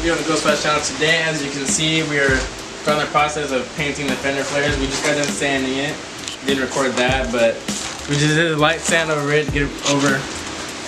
video on the Ghost Flash channel. Today, as you can see, we are starting the process of painting the fender flares. We just got done sanding it. Didn't record that, but we just did a light sand over it to get it over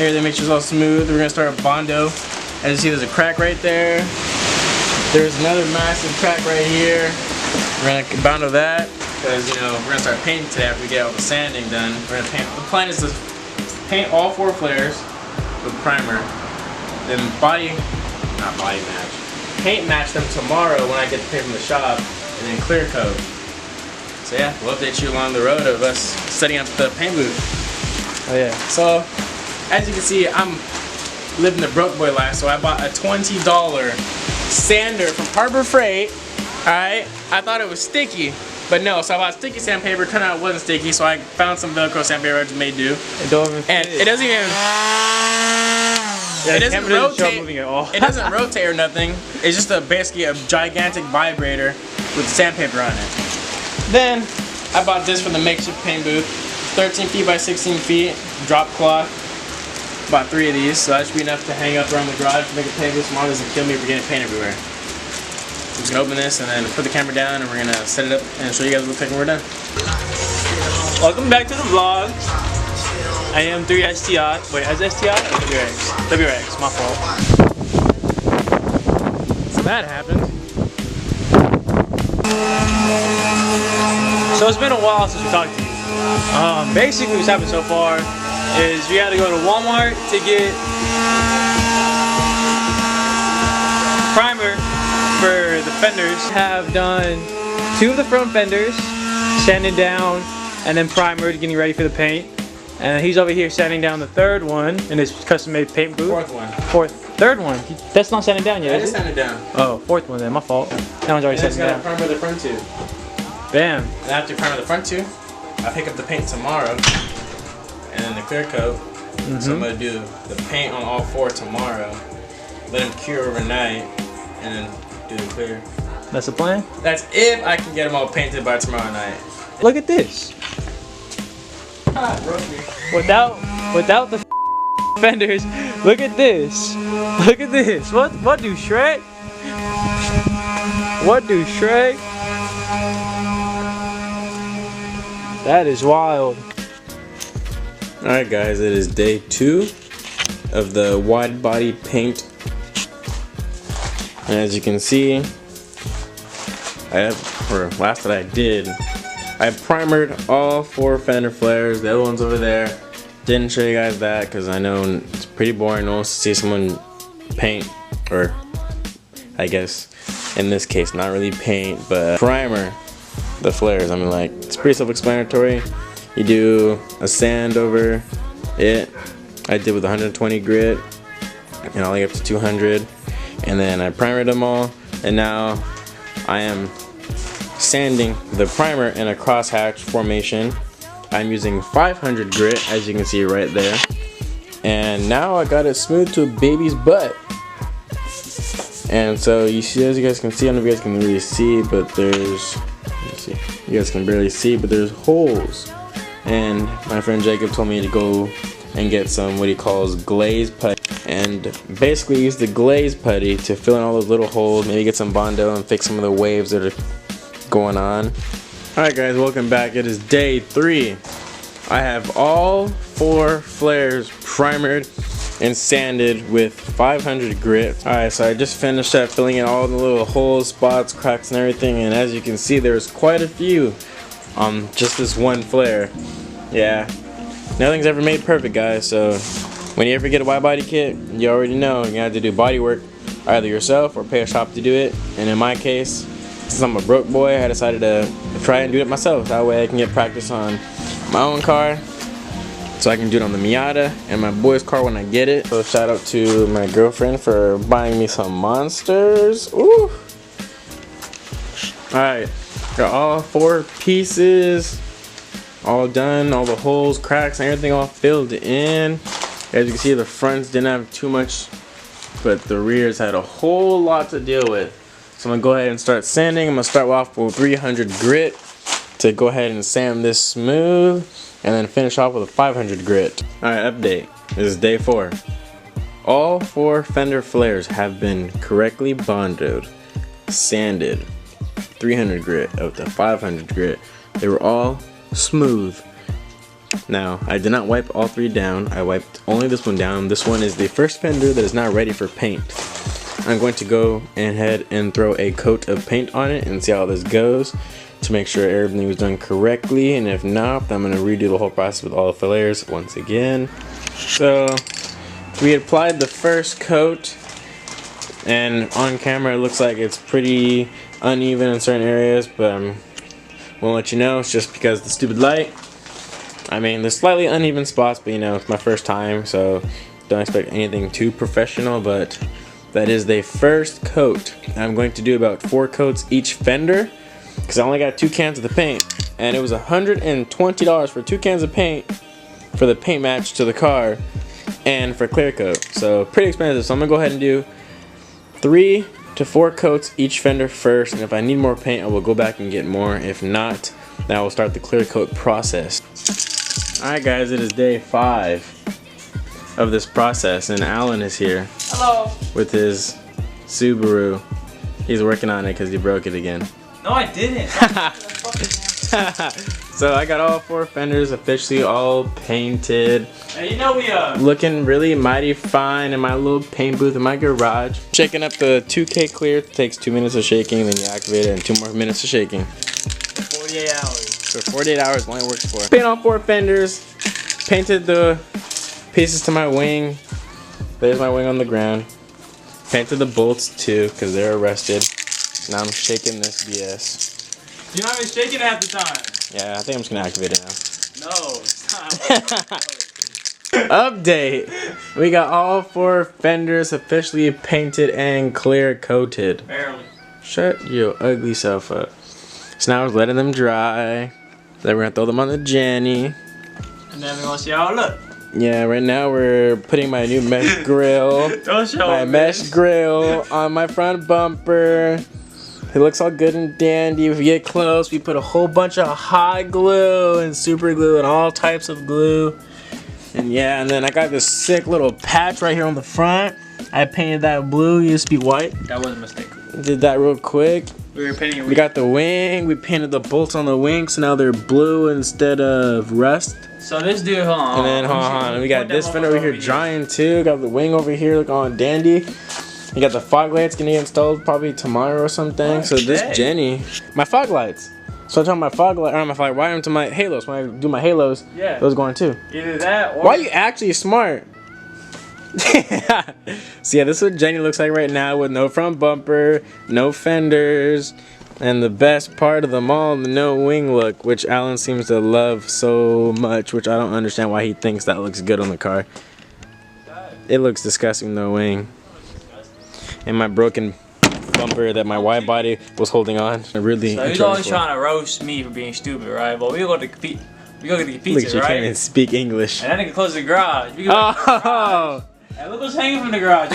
everything, make sure it's all smooth. We're gonna start a Bondo. As you see, there's a crack right there. There's another massive crack right here. We're gonna Bondo that because, you know, we're gonna start painting today after we get all the sanding done. We're gonna paint. The plan is to paint all 4 flares with primer, then paint match them tomorrow when I get the paint from the shop, and then clear coat. So yeah, we'll update you along the road of us setting up the paint booth. Oh yeah. So as you can see, I'm living the broke boy life. So I bought a $20 sander from Harbor Freight. All right. I thought it was sticky, but no. So I bought sticky sandpaper. Turned out it wasn't sticky. So I found some Velcro sandpaper I just made do. And it doesn't even. Yeah, it doesn't rotate. It doesn't rotate or nothing. It's just basically a gigantic vibrator with sandpaper on it. Then I bought this for the makeshift paint booth. 13 feet by 16 feet, drop cloth. Bought 3 of these, so that should be enough to hang up around the garage to make a paint booth. Mom doesn't kill me for getting paint everywhere. I'm just gonna open this and then put the camera down, and we're gonna set it up and show you guys what it looks like when we're done. Welcome back to the vlog. I am 3STI. Wait, is STI or WX? WX, my fault. So that happened. So it's been a while since we talked to you. Basically what's happened so far is we had to go to Walmart to get primer for the fenders. Have done 2 of the front fenders, sanding down, and then primered, getting ready for the paint. And he's over here sanding down the 3rd one in his custom-made paint booth. 4th one. 3rd one. That's not sanding down yet. I just sanded down. Oh, 4th one then. My fault. That one's already sanding down. I primer the front 2. Bam. And after primer the front 2, I pick up the paint tomorrow, and then the clear coat. So I'm gonna do the paint on all 4 tomorrow, let them cure overnight, and then do the clear. That's the plan? That's if I can get them all painted by tomorrow night. Look at this. Without the fenders, look at this. Look at this. What do Shrek? What do Shrek? That is wild. Alright guys, it is day 2 of the wide body paint. And as you can see, I primered all 4 fender flares. The other one's over there. Didn't show you guys that because I know it's pretty boring. No one wants to see someone paint, or I guess in this case not really paint, but primer the flares. I mean, like, it's pretty self-explanatory. You do a sand over it. I did with 120 grit and all the way up to 200, and then I primered them all, and now I am sanding the primer in a crosshatch formation. I'm using 500 grit, as you can see right there, and now I got it smooth to a baby's butt. And so you see, as you guys can see, I don't know if you guys can really see, but there's, you guys can barely see, but there's holes. And my friend Jacob told me to go and get some what he calls glaze putty, and basically use the glaze putty to fill in all those little holes, maybe get some Bondo and fix some of the waves that are going on. Alright guys, welcome back. It is day 3. I have all 4 flares primered and sanded with 500 grit. Alright, so I just finished up filling in all the little holes, spots, cracks, and everything, and as you can see, there's quite a few on just this one flare. Yeah, nothing's ever made perfect, guys, so when you ever get a wide body kit, you already know you have to do body work either yourself or pay a shop to do it. And in my case, since I'm a broke boy, I decided to try and do it myself. That way I can get practice on my own car, so I can do it on the Miata and my boy's car when I get it. So shout out to my girlfriend for buying me some monsters. Ooh. Alright, got all 4 pieces all done, all the holes, cracks, and everything all filled in. As you can see, the fronts didn't have too much, but the rears had a whole lot to deal with. So I'm gonna go ahead and start sanding. I'm gonna start off with 300 grit to go ahead and sand this smooth, and then finish off with a 500 grit. Alright, update. This is day 4. All 4 fender flares have been correctly bondoed, sanded, 300 grit up to 500 grit. They were all smooth. Now, I did not wipe all 3 down. I wiped only this one down. This one is the first fender that is not ready for paint. I'm going to go ahead and throw a coat of paint on it and see how this goes to make sure everything was done correctly, and if not, I'm going to redo the whole process with all the flares once again. So we applied the first coat, and on camera it looks like it's pretty uneven in certain areas, but I won't let you know. It's just because the stupid light. I mean, there's slightly uneven spots, but you know, it's my first time, so don't expect anything too professional, but that is the first coat. I'm going to do about 4 coats each fender because I only got 2 cans of the paint, and it was $120 for 2 cans of paint for the paint match to the car and for clear coat. So pretty expensive. So I'm gonna go ahead and do 3 to 4 coats each fender first, and if I need more paint I will go back and get more. If not, then I will start the clear coat process. Alright guys, it is day 5 of this process, and Alan is here. Hello. With his Subaru. He's working on it because he broke it again. No, I didn't. So I got all 4 fenders officially all painted. And you know we looking really mighty fine in my little paint booth in my garage. Shaking up the 2K clear. It takes 2 minutes of shaking, then you activate it, and 2 more minutes of shaking. 48 hours. So 48 hours only works for. Paint all 4 fenders. Painted the pieces to my wing. There's my wing on the ground. Painted the bolts too because they're rusted. Now I'm shaking this BS. You're not even shaking it half the time. Yeah, I think I'm just gonna activate it now. No, stop. Update! We got all 4 fenders officially painted and clear coated. Barely. Shut your ugly self up. So now we're letting them dry. Then we're gonna throw them on the Jenny. And then we're gonna see how it look. Yeah, right now we're putting my new mesh grill. Don't show my mesh grill on my front bumper. It looks all good and dandy. If we get close, we put a whole bunch of hot glue and super glue and all types of glue. And yeah, and then I got this sick little patch right here on the front. I painted that blue, it used to be white. That was a mistake. Did that real quick. We were painting. We got the wing. We painted the bolts on the wing, so now they're blue instead of rust. So this dude, hold on. And then hold on, we got this fender over here drying too. Got the wing over here, look all dandy. You got the fog lights gonna get installed probably tomorrow or something. Okay. So this Jenny, my fog lights. So I turn my fog light, or my fog light, wire them to my halos. When I do my halos, yeah, those going too. Either that or. Why are you actually smart? So yeah, this is what Jenny looks like right now with no front bumper, no fenders, and the best part of them all, the no wing look, which Alan seems to love so much, which I don't understand why he thinks that looks good on the car. It looks disgusting, no wing. And my broken bumper that my Widebody was holding on. Really. So he's always trying to roast me for being stupid, right? But we go to get the pizza, look, you right? can't even speak English. And then they can close the garage. Oh! And look what's hanging from the garage.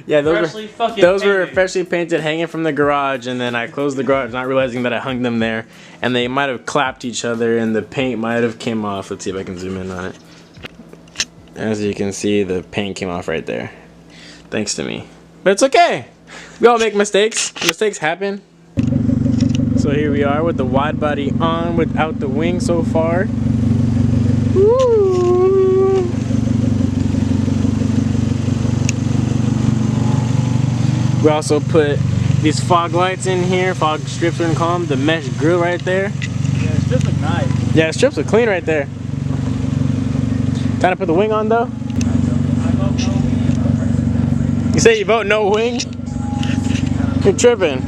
Yeah, those were freshly painted, hanging from the garage, and then I closed the garage, not realizing that I hung them there, and they might have clapped each other, and the paint might have came off. Let's see if I can zoom in on it. As you can see, the paint came off right there, thanks to me. But it's okay. We all make mistakes. Mistakes happen. So here we are with the Widebody on without the wing so far. Woo! We also put these fog lights in here, fog strips we're gonna call them, the mesh grill right there. Yeah, the strips look nice. Yeah, the strips look clean right there. Time to put the wing on though? You say you vote no wing? You're tripping.